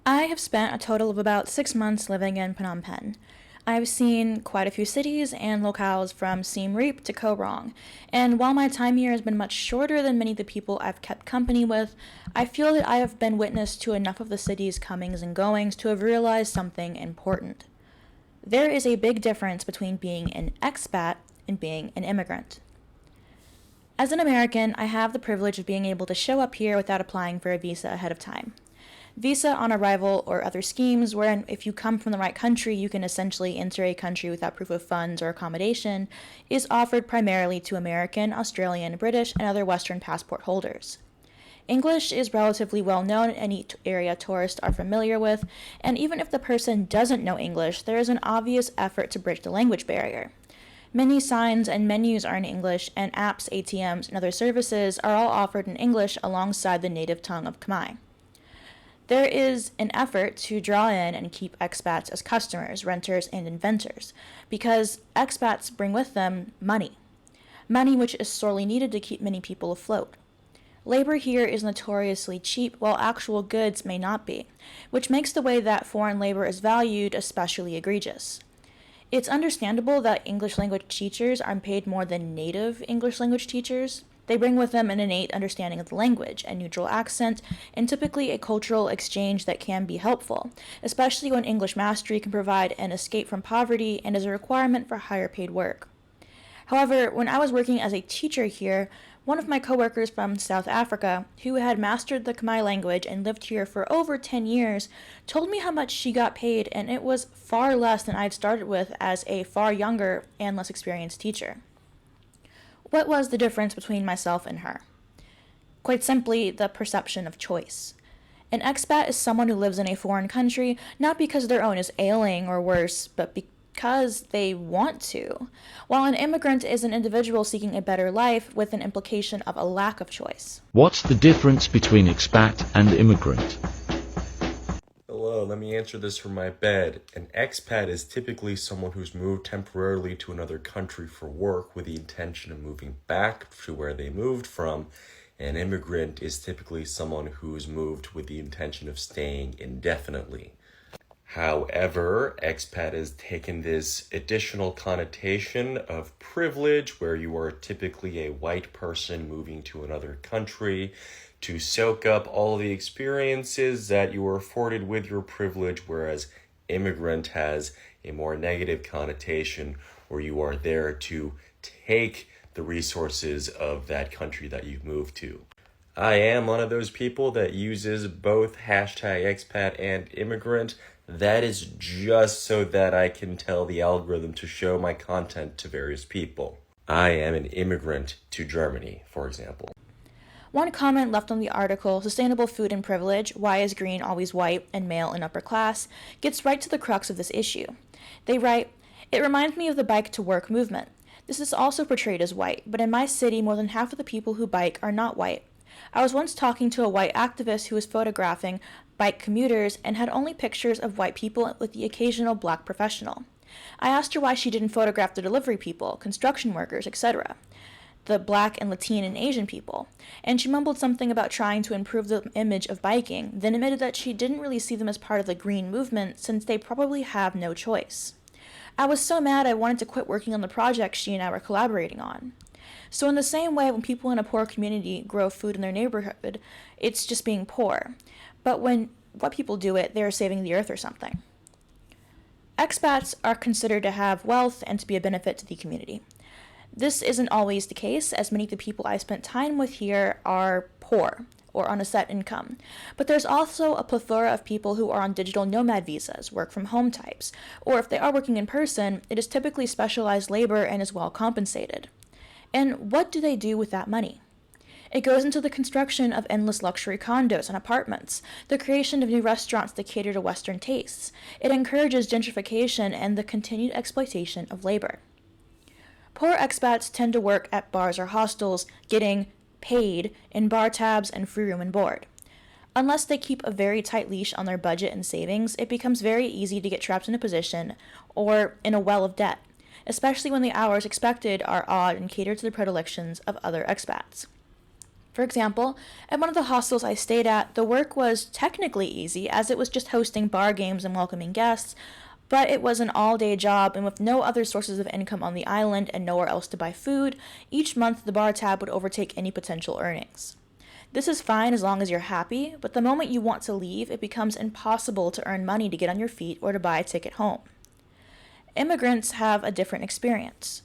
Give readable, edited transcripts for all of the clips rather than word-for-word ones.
I have spent a total of about 6 months living in Phnom Penh. I've seen quite a few cities and locales from Siem Reap to Koh Rong, and while my time here has been much shorter than many of the people I've kept company with, I feel that I have been witness to enough of the city's comings and goings to have realized something important. There is a big difference between being an expat and being an immigrant. As an American, I have the privilege of being able to show up here without applying for a visa ahead of time. Visa on arrival or other schemes wherein if you come from the right country you can essentially enter a country without proof of funds or accommodation is offered primarily to American, Australian, British, and other Western passport holders. English is relatively well known in any area tourists are familiar with, and even if the person doesn't know English, there is an obvious effort to bridge the language barrier. Many signs and menus are in English, and apps, ATMs, and other services are all offered in English alongside the native tongue of Khmer. There is an effort to draw in and keep expats as customers, renters, and inventors, because expats bring with them money. Money which is sorely needed to keep many people afloat. Labor here is notoriously cheap, while actual goods may not be, which makes the way that foreign labor is valued especially egregious. It's understandable that English language teachers are paid more than native English language teachers. They bring with them an innate understanding of the language, a neutral accent, and typically a cultural exchange that can be helpful, especially when English mastery can provide an escape from poverty and is a requirement for higher paid work. However, when I was working as a teacher here, one of my coworkers from South Africa, who had mastered the Khmer language and lived here for over 10 years, told me how much she got paid, and it was far less than I'd started with as a far younger and less experienced teacher. What was the difference between myself and her? Quite simply, the perception of choice. An expat is someone who lives in a foreign country not because their own is ailing or worse, but because they want to, while an immigrant is an individual seeking a better life with an implication of a lack of choice. What's the difference between expat and immigrant? Hello, let me answer this from my bed. An expat is typically someone who's moved temporarily to another country for work with the intention of moving back to where they moved from. An immigrant is typically someone who's moved with the intention of staying indefinitely. However, expat has taken this additional connotation of privilege where you are typically a white person moving to another country to soak up all the experiences that you were afforded with your privilege, whereas immigrant has a more negative connotation where you are there to take the resources of that country that you've moved to. I am one of those people that uses both hashtag expat and immigrant. That is just so that I can tell the algorithm to show my content to various people. I am an immigrant to Germany, for example. One comment left on the article, Sustainable Food and Privilege, Why is Green Always White and Male and Upper Class, gets right to the crux of this issue. They write, "It reminds me of the bike to work movement. This is also portrayed as white, but in my city more than half of the people who bike are not white. I was once talking to a white activist who was photographing bike commuters and had only pictures of white people with the occasional black professional. I asked her why she didn't photograph the delivery people, construction workers, etc., the black and Latin and Asian people, and she mumbled something about trying to improve the image of biking, then admitted that she didn't really see them as part of the green movement since they probably have no choice. I was so mad I wanted to quit working on the project she and I were collaborating on." So in the same way, when people in a poor community grow food in their neighborhood, it's just being poor. But when white people do it, they're saving the earth or something. Expats are considered to have wealth and to be a benefit to the community. This isn't always the case, as many of the people I spent time with here are poor or on a set income. But there's also a plethora of people who are on digital nomad visas, work from home types, or if they are working in person, it is typically specialized labor and is well compensated. And what do they do with that money? It goes into the construction of endless luxury condos and apartments, the creation of new restaurants that cater to Western tastes. It encourages gentrification and the continued exploitation of labor. Poor expats tend to work at bars or hostels, getting paid in bar tabs and free room and board. Unless they keep a very tight leash on their budget and savings, it becomes very easy to get trapped in a position or in a well of debt, especially when the hours expected are odd and cater to the predilections of other expats. For example, at one of the hostels I stayed at, the work was technically easy as it was just hosting bar games and welcoming guests, but it was an all-day job, and with no other sources of income on the island and nowhere else to buy food, each month the bar tab would overtake any potential earnings. This is fine as long as you're happy, but the moment you want to leave, it becomes impossible to earn money to get on your feet or to buy a ticket home. Immigrants have a different experience.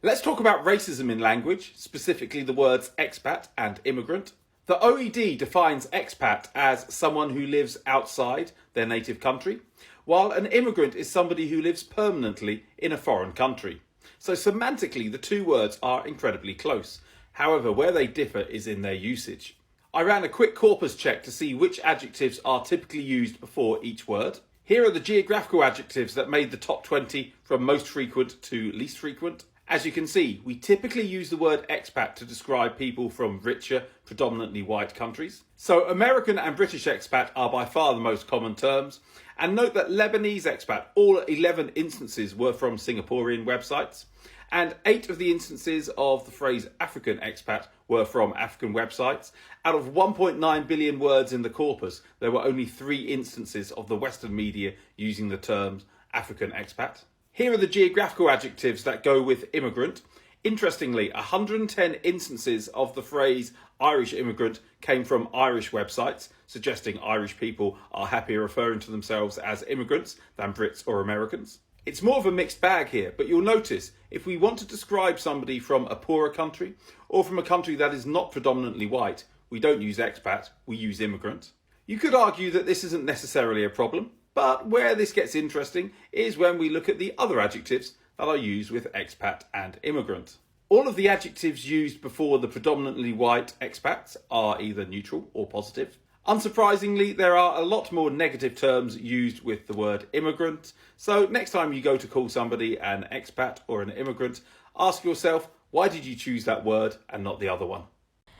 Let's talk about racism in language, specifically the words expat and immigrant. The OED defines expat as someone who lives outside their native country, while an immigrant is somebody who lives permanently in a foreign country. So semantically, the two words are incredibly close. However, where they differ is in their usage. I ran a quick corpus check to see which adjectives are typically used before each word. Here are the geographical adjectives that made the top 20 from most frequent to least frequent. As you can see, we typically use the word expat to describe people from richer, predominantly white countries. So American and British expat are by far the most common terms. And note that Lebanese expat, all 11 instances were from Singaporean websites. And 8 of the instances of the phrase African expat were from African websites. Out of 1.9 billion words in the corpus, there were only 3 instances of the Western media using the terms African expat. Here are the geographical adjectives that go with immigrant. Interestingly, 110 instances of the phrase Irish immigrant came from Irish websites, suggesting Irish people are happier referring to themselves as immigrants than Brits or Americans. It's more of a mixed bag here, but you'll notice if we want to describe somebody from a poorer country or from a country that is not predominantly white, we don't use expat, we use immigrant. You could argue that this isn't necessarily a problem, but where this gets interesting is when we look at the other adjectives that are used with expat and immigrant. All of the adjectives used before the predominantly white expats are either neutral or positive. Unsurprisingly, there are a lot more negative terms used with the word immigrant. So next time you go to call somebody an expat or an immigrant, ask yourself, why did you choose that word and not the other one?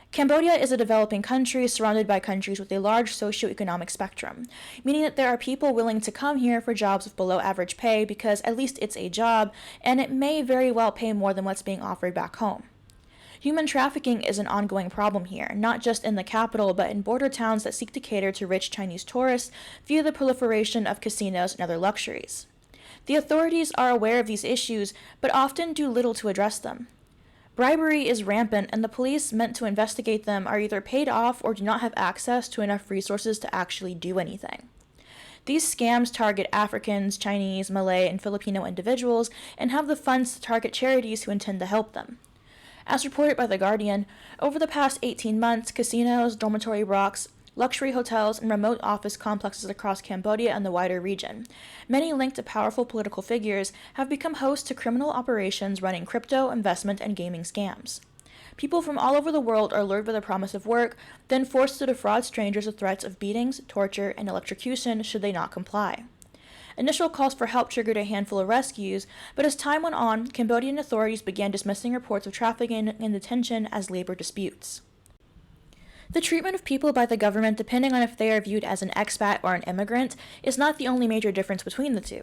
Cambodia is a developing country surrounded by countries with a large socioeconomic spectrum, meaning that there are people willing to come here for jobs with below average pay because at least it's a job, and it may very well pay more than what's being offered back home. Human trafficking is an ongoing problem here, not just in the capital, but in border towns that seek to cater to rich Chinese tourists via the proliferation of casinos and other luxuries. The authorities are aware of these issues, but often do little to address them. Bribery is rampant, and the police meant to investigate them are either paid off or do not have access to enough resources to actually do anything. These scams target Africans, Chinese, Malay, and Filipino individuals and have the funds to target charities who intend to help them. As reported by The Guardian, over the past 18 months, casinos, dormitory blocks, luxury hotels, and remote office complexes across Cambodia and the wider region, many linked to powerful political figures, have become host to criminal operations running crypto, investment, and gaming scams. People from all over the world are lured by the promise of work, then forced to defraud strangers with threats of beatings, torture, and electrocution should they not comply. Initial calls for help triggered a handful of rescues, but as time went on, Cambodian authorities began dismissing reports of trafficking and detention as labor disputes. The treatment of people by the government, depending on if they are viewed as an expat or an immigrant, is not the only major difference between the two.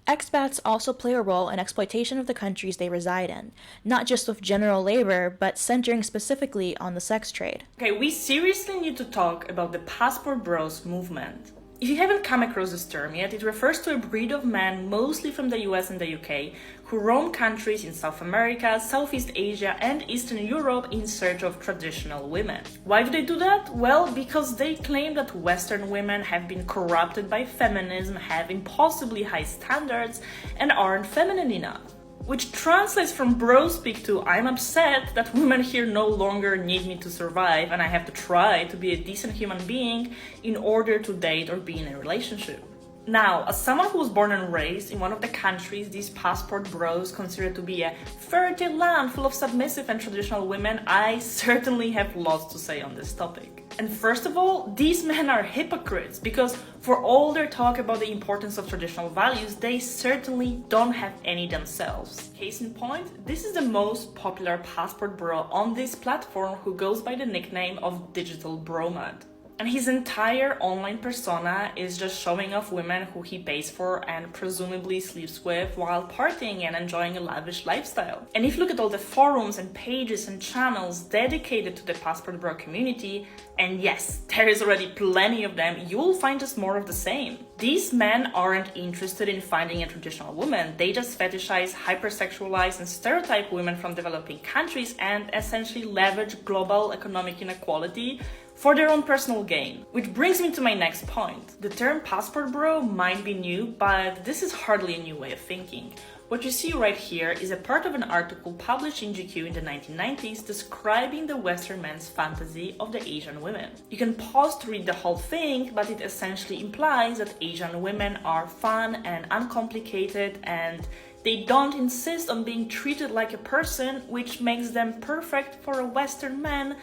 Expats also play a role in exploitation of the countries they reside in, not just with general labor, but centering specifically on the sex trade. Okay, we seriously need to talk about the passport bros movement. If you haven't come across this term yet, it refers to a breed of men, mostly from the US and the UK, who roam countries in South America, Southeast Asia, and Eastern Europe in search of traditional women. Why do they do that? Well, because they claim that Western women have been corrupted by feminism, have impossibly high standards, and aren't feminine enough. Which translates from bro speak to I'm upset that women here no longer need me to survive and I have to try to be a decent human being in order to date or be in a relationship. Now, as someone who was born and raised in one of the countries these passport bros consider to be a fertile land full of submissive and traditional women, I certainly have lots to say on this topic. And first of all, these men are hypocrites because for all their talk about the importance of traditional values, they certainly don't have any themselves. Case in point, this is the most popular passport bro on this platform who goes by the nickname of Digital Bromad. And his entire online persona is just showing off women who he pays for and presumably sleeps with while partying and enjoying a lavish lifestyle. And if you look at all the forums and pages and channels dedicated to the passport bro community, and yes, there is already plenty of them, you will find just more of the same. These men aren't interested in finding a traditional woman, they just fetishize, hypersexualize and stereotype women from developing countries and essentially leverage global economic inequality for their own personal gain. Which brings me to my next point. The term passport bro might be new, but this is hardly a new way of thinking. What you see right here is a part of an article published in GQ in the 1990s describing the Western man's fantasy of the Asian women. You can pause to read the whole thing, but it essentially implies that Asian women are fun and uncomplicated and they don't insist on being treated like a person, which makes them perfect for a Western man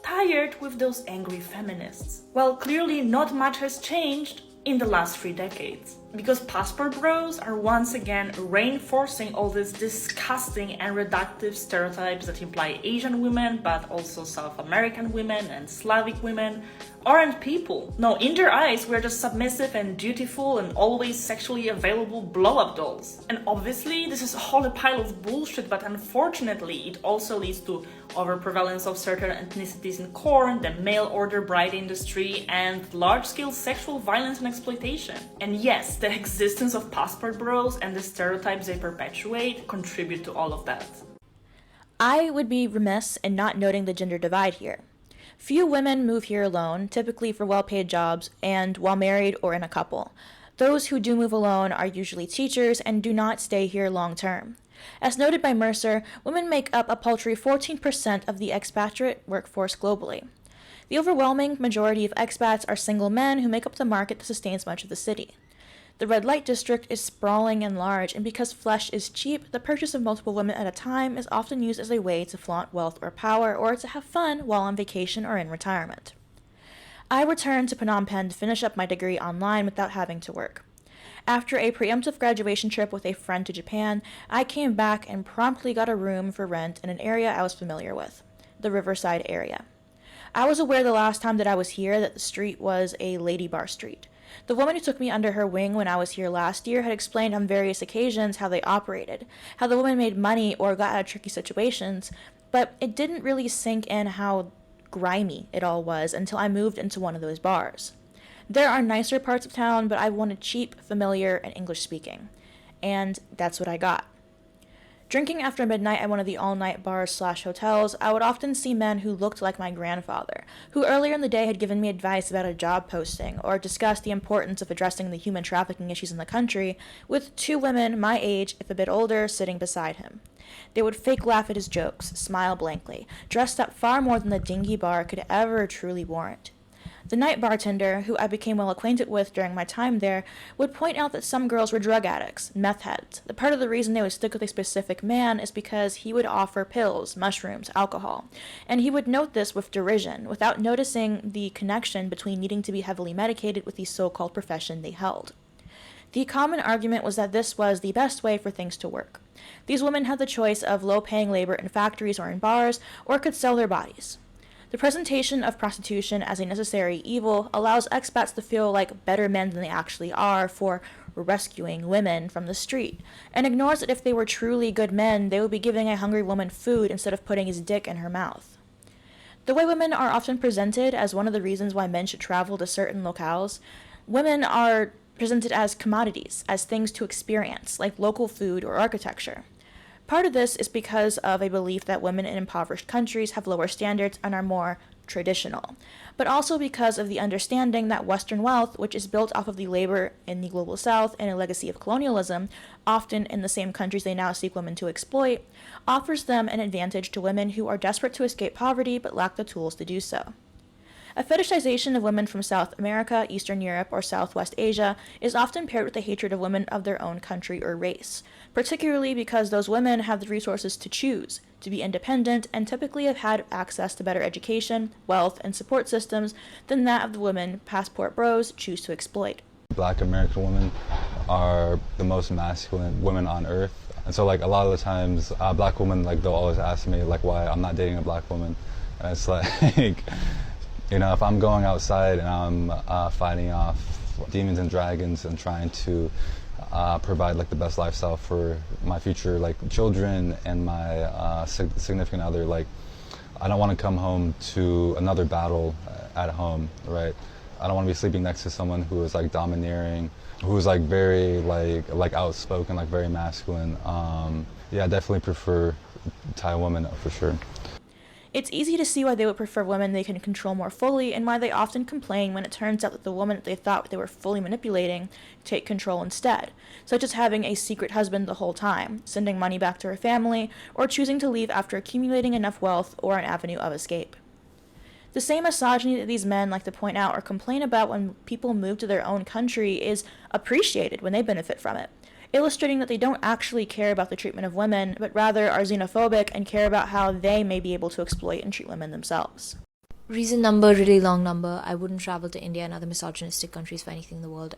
tired with those angry feminists. Well, clearly not much has changed in the last 3 decades, because passport bros are once again reinforcing all these disgusting and reductive stereotypes that imply Asian women, but also South American women and Slavic women aren't people. No, in their eyes, we're just submissive and dutiful and always sexually available blow-up dolls. And obviously, this is all a pile of bullshit, but unfortunately, it also leads to overprevalence of certain ethnicities in corn, the mail-order bride industry, and large-scale sexual violence and exploitation. And yes, the existence of passport bros and the stereotypes they perpetuate contribute to all of that. I would be remiss in not noting the gender divide here. Few women move here alone, typically for well-paid jobs and while married or in a couple. Those who do move alone are usually teachers and do not stay here long-term. As noted by Mercer, women make up a paltry 14% of the expatriate workforce globally. The overwhelming majority of expats are single men who make up the market that sustains much of the city. The red light district is sprawling and large, and because flesh is cheap, the purchase of multiple women at a time is often used as a way to flaunt wealth or power, or to have fun while on vacation or in retirement. I returned to Phnom Penh to finish up my degree online without having to work. After a preemptive graduation trip with a friend to Japan, I came back and promptly got a room for rent in an area I was familiar with, the Riverside area. I was aware the last time that I was here that the street was a lady bar street. The woman who took me under her wing when I was here last year had explained on various occasions how they operated, how the women made money or got out of tricky situations, but it didn't really sink in how grimy it all was until I moved into one of those bars. There are nicer parts of town, but I wanted cheap, familiar, and English-speaking. And that's what I got. Drinking after midnight at one of the all-night bars/hotels, I would often see men who looked like my grandfather, who earlier in the day had given me advice about a job posting or discussed the importance of addressing the human trafficking issues in the country, with 2 women my age, if a bit older, sitting beside him. They would fake laugh at his jokes, smile blankly, dressed up far more than the dingy bar could ever truly warrant. The night bartender, who I became well acquainted with during my time there, would point out that some girls were drug addicts, meth heads. The part of the reason they would stick with a specific man is because he would offer pills, mushrooms, alcohol, and he would note this with derision, without noticing the connection between needing to be heavily medicated with the so-called profession they held. The common argument was that this was the best way for things to work. These women had the choice of low-paying labor in factories or in bars, or could sell their bodies. The presentation of prostitution as a necessary evil allows expats to feel like better men than they actually are for rescuing women from the street, and ignores that if they were truly good men, they would be giving a hungry woman food instead of putting his dick in her mouth. The way women are often presented as one of the reasons why men should travel to certain locales, women are presented as commodities, as things to experience, like local food or architecture. Part of this is because of a belief that women in impoverished countries have lower standards and are more traditional, but also because of the understanding that Western wealth, which is built off of the labor in the global South and a legacy of colonialism, often in the same countries they now seek women to exploit, offers them an advantage to women who are desperate to escape poverty but lack the tools to do so. A fetishization of women from South America, Eastern Europe, or Southwest Asia is often paired with a hatred of women of their own country or race, particularly because those women have the resources to choose, to be independent, and typically have had access to better education, wealth, and support systems than that of the women passport bros choose to exploit. Black American women are the most masculine women on earth. And so like a lot of the times, black women, like they'll always ask me like why I'm not dating a black woman. And it's like, You know, if I'm going outside and I'm fighting off demons and dragons and trying to provide like the best lifestyle for my future like children and my significant other, like I don't want to come home to another battle at home, right? I don't want to be sleeping next to someone who is like domineering, who is like very like outspoken, like very masculine. Yeah, I definitely prefer Thai women for sure. It's easy to see why they would prefer women they can control more fully, and why they often complain when it turns out that the woman that they thought they were fully manipulating take control instead, such as having a secret husband the whole time, sending money back to her family, or choosing to leave after accumulating enough wealth or an avenue of escape. The same misogyny that these men like to point out or complain about when people move to their own country is appreciated when they benefit from it, illustrating that they don't actually care about the treatment of women, but rather are xenophobic and care about how they may be able to exploit and treat women themselves. Reason number, really long number. I wouldn't travel to India and other misogynistic countries for anything in the world.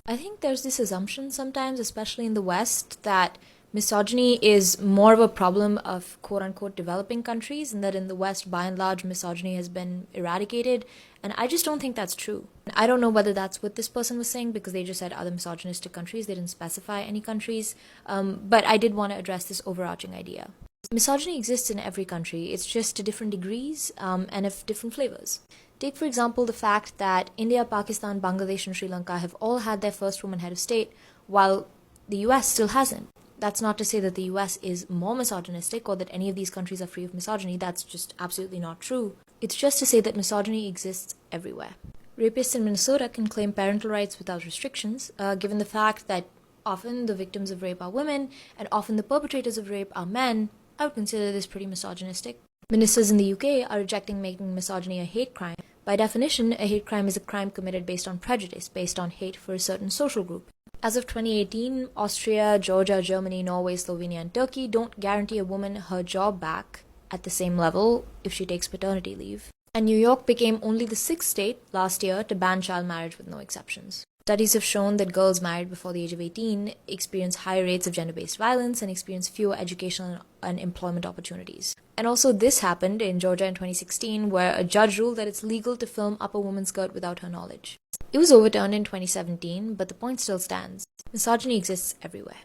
I think there's this assumption sometimes, especially in the West, that misogyny is more of a problem of quote-unquote developing countries, and that in the West, by and large, misogyny has been eradicated. And I just don't think that's true. I don't know whether that's what this person was saying, because they just said other misogynistic countries. They didn't specify any countries. But I did want to address this overarching idea. Misogyny exists in every country. It's just to different degrees and of different flavors. Take, for example, the fact that India, Pakistan, Bangladesh, and Sri Lanka have all had their first woman head of state, while the US still hasn't. That's not to say that the US is more misogynistic or that any of these countries are free of misogyny. That's just absolutely not true. It's just to say that misogyny exists everywhere. Rapists in Minnesota can claim parental rights without restrictions, given the fact that often the victims of rape are women and often the perpetrators of rape are men. I would consider this pretty misogynistic. Ministers in the UK are rejecting making misogyny a hate crime. By definition, a hate crime is a crime committed based on prejudice, based on hate for a certain social group. As of 2018, Austria, Georgia, Germany, Norway, Slovenia, and Turkey don't guarantee a woman her job back at the same level if she takes paternity leave. And New York became only the 6th state last year to ban child marriage with no exceptions. Studies have shown that girls married before the age of 18 experience higher rates of gender-based violence and experience fewer educational and employment opportunities. And also this happened in Georgia in 2016, where a judge ruled that it's legal to film up a woman's skirt without her knowledge. It was overturned in 2017, but the point still stands. Misogyny exists everywhere.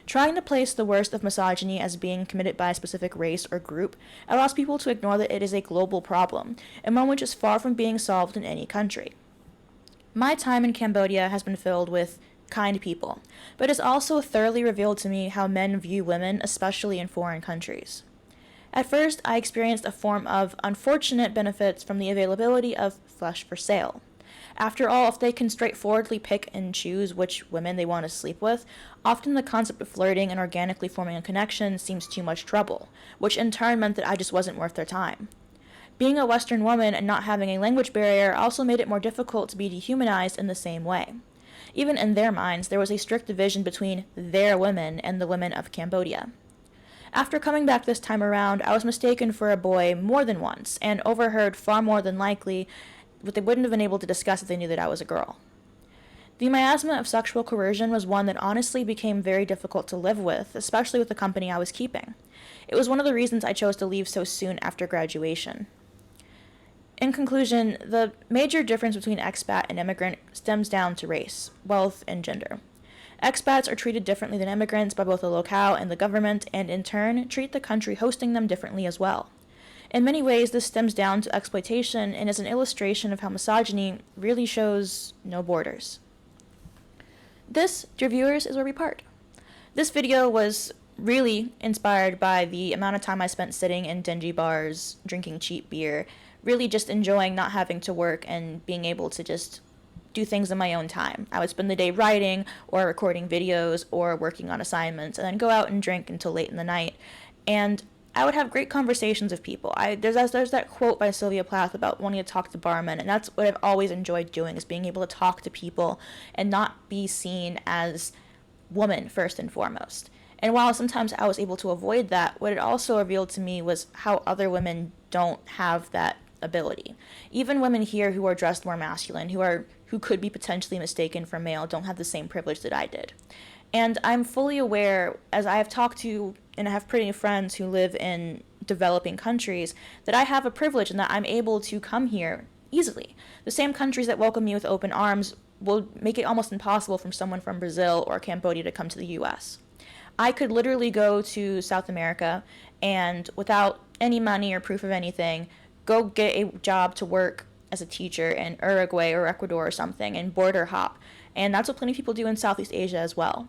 Trying to place the worst of misogyny as being committed by a specific race or group allows people to ignore that it is a global problem, and one which is far from being solved in any country. My time in Cambodia has been filled with kind people, but it's also thoroughly revealed to me how men view women, especially in foreign countries. At first, I experienced a form of unfortunate benefits from the availability of flesh for sale. After all, if they can straightforwardly pick and choose which women they want to sleep with, often the concept of flirting and organically forming a connection seems too much trouble, which in turn meant that I just wasn't worth their time. Being a Western woman and not having a language barrier also made it more difficult to be dehumanized in the same way. Even in their minds, there was a strict division between their women and the women of Cambodia. After coming back this time around, I was mistaken for a boy more than once, and overheard far more than likely what they wouldn't have been able to discuss if they knew that I was a girl. The miasma of sexual coercion was one that honestly became very difficult to live with, especially with the company I was keeping. It was one of the reasons I chose to leave so soon after graduation. In conclusion, the major difference between expat and immigrant stems down to race, wealth, and gender. Expats are treated differently than immigrants by both the locale and the government, and in turn, treat the country hosting them differently as well. In many ways, this stems down to exploitation and is an illustration of how misogyny really shows no borders. This, dear viewers, is where we part. This video was really inspired by the amount of time I spent sitting in dingy bars, drinking cheap beer, really just enjoying not having to work and being able to just do things in my own time. I would spend the day writing or recording videos or working on assignments and then go out and drink until late in the night. And I would have great conversations with people. There's that quote by Sylvia Plath about wanting to talk to barmen, and that's what I've always enjoyed doing, is being able to talk to people and not be seen as woman first and foremost. And while sometimes I was able to avoid that, what it also revealed to me was how other women don't have that ability. Even women here who are dressed more masculine, who could be potentially mistaken for male, don't have the same privilege that I did. And I'm fully aware, as I have talked to and I have pretty friends who live in developing countries, that I have a privilege and that I'm able to come here easily. The same countries that welcome me with open arms will make it almost impossible for someone from Brazil or Cambodia to come to the US. I could literally go to South America and, without any money or proof of anything, go get a job to work as a teacher in Uruguay or Ecuador or something and border hop. And that's what plenty of people do in Southeast Asia as well.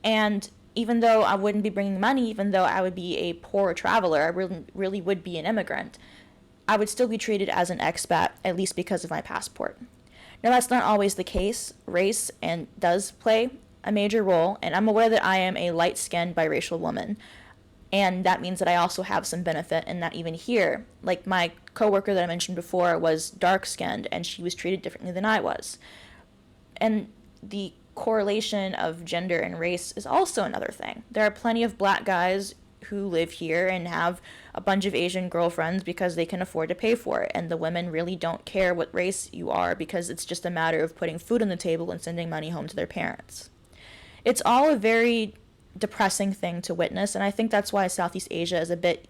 And even though I wouldn't be bringing money, even though I would be a poor traveler, I really would be an immigrant, I would still be treated as an expat, at least because of my passport. Now, that's not always the case. Race does play a major role, and I'm aware that I am a light-skinned biracial woman, and that means that I also have some benefit in that even here, like my coworker that I mentioned before was dark-skinned, and she was treated differently than I was. And the correlation of gender and race is also another thing. There are plenty of black guys who live here and have a bunch of Asian girlfriends because they can afford to pay for it, and the women really don't care what race you are because it's just a matter of putting food on the table and sending money home to their parents. It's all a very depressing thing to witness, and I think that's why Southeast Asia is a bit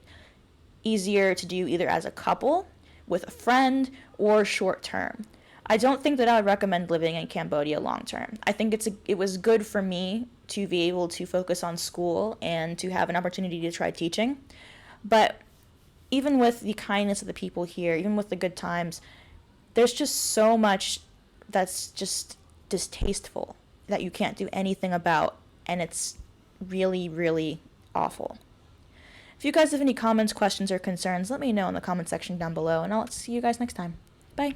easier to do either as a couple, with a friend, or short term. I don't think that I would recommend living in Cambodia long term. I think it was good for me to be able to focus on school and to have an opportunity to try teaching. But even with the kindness of the people here, even with the good times, there's just so much that's just distasteful that you can't do anything about, and it's really, really awful. If you guys have any comments, questions, or concerns, let me know in the comment section down below, and I'll see you guys next time. Bye.